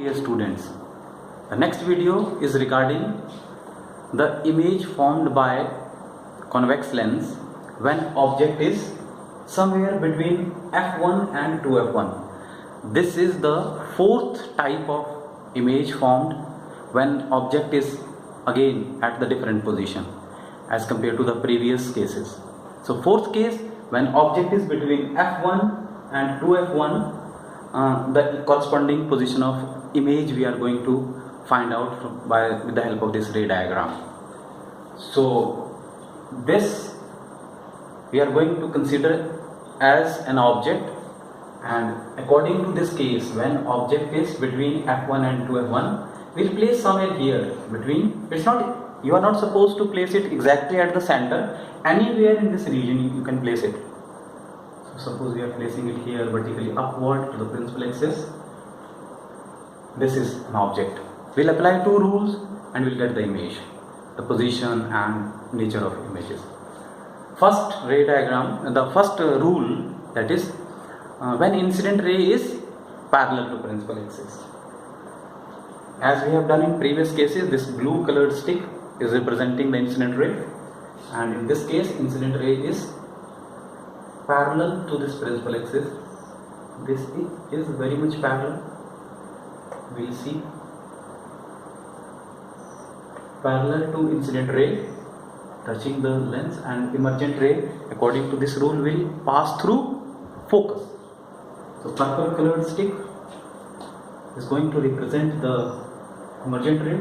dear students. The next video is regarding the image formed by convex lens when object is somewhere between f1 and 2f1. This is the fourth type of image formed when object is again at the different position as compared to the previous cases. So fourth case, when object is between f1 and 2f1, the corresponding position of image we are going to find out with the help of this ray diagram. So this we are going to consider as an object, and according to this case, when object is between f1 and 2f1, we'll place somewhere here between. You are not supposed to place it exactly at the center. Anywhere in this region you can place it. So suppose we are placing it here vertically upward to the principal axis. This is an object. We'll apply two rules and we'll get the image, the position and nature of images. First ray diagram, the first rule, that is when incident ray is parallel to principal axis. As we have done in previous cases, this blue colored stick is representing the incident ray, and in this case incident ray is parallel to this principal axis. This is very much parallel. We will see parallel to incident ray touching the lens, and emergent ray according to this rule will pass through focus. So purple colored stick is going to represent the emergent ray,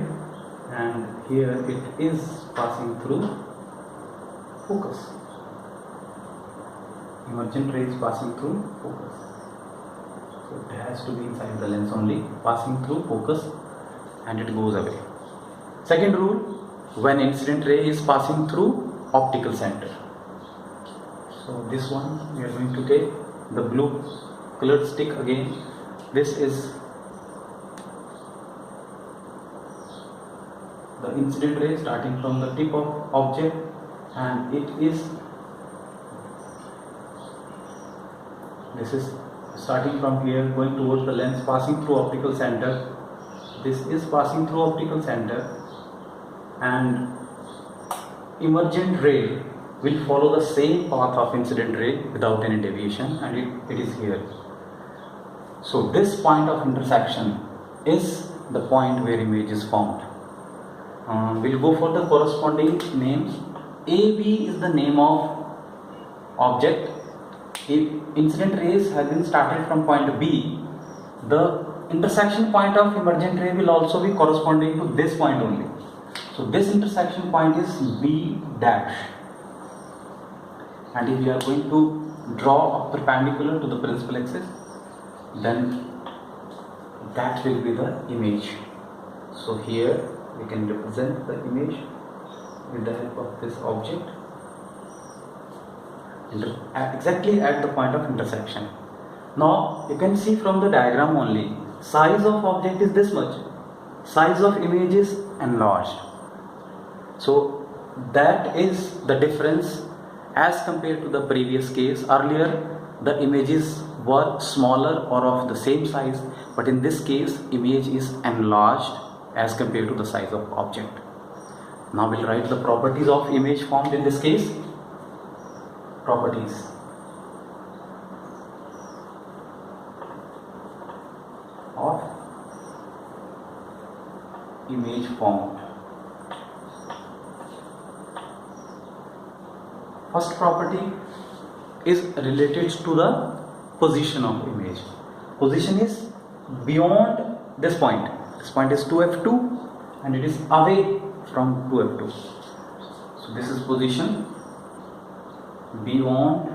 and here it is passing through focus. Emergent ray is passing through focus. So it has to be inside the lens only, passing through focus, and it goes away. Second rule, when incident ray is passing through optical center. So this one we are going to take the blue colored stick again. This is the incident ray starting from the tip of object, and this is starting from here going towards the lens, passing through optical center. This is passing through optical center, and emergent ray will follow the same path of incident ray without any deviation, and it is here. So this point of intersection is the point where image is formed. We'll go for the corresponding names. AB is the name of object. If incident rays have been started from point B, the intersection point of emergent ray will also be corresponding to this point only. So this intersection point is B dash, and if we are going to draw a perpendicular to the principal axis, then that will be the image. So here we can represent the image with the help of this object exactly at the point of intersection. Now you can see from the diagram only, size of object is this much, size of image is enlarged. So that is the difference as compared to the previous case. Earlier the images were smaller or of the same size, but in this case image is enlarged as compared to the size of object. Now we'll write the properties of image formed in this case. Properties. Of image formed. First property is related to the position of image. Position is beyond this point. This point is 2f2 and it is away from 2f2. So this is position beyond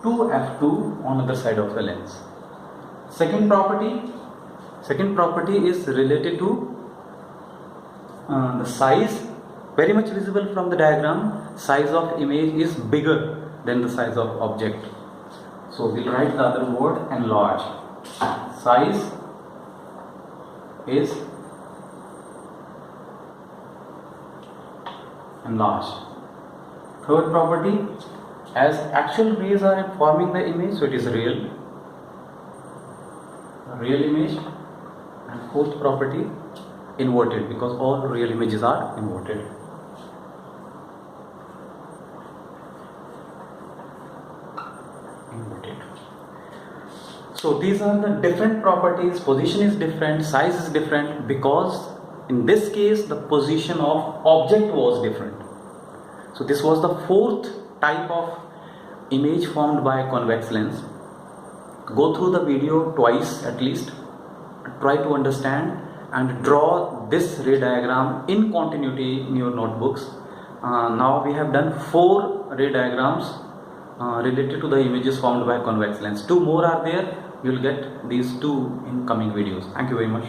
2f2 on other side of the lens. Second property is related to the size, very much visible from the diagram. Size of image is bigger than the size of object. So we'll write the other word, enlarge. Size is enlarged. Third property, as actual rays are forming the image, so it is real. real image, and fourth property inverted, because all real images are inverted. So these are the different properties. Position is different, size is different, because in this case the position of object was different. So this was the fourth type of image formed by a convex lens. Go through the video twice at least, try to understand and draw this ray diagram in continuity in your notebooks. Now we have done 4 ray diagrams related to the images formed by convex lens. 2 more are there. You will get these 2 in coming videos. Thank you very much.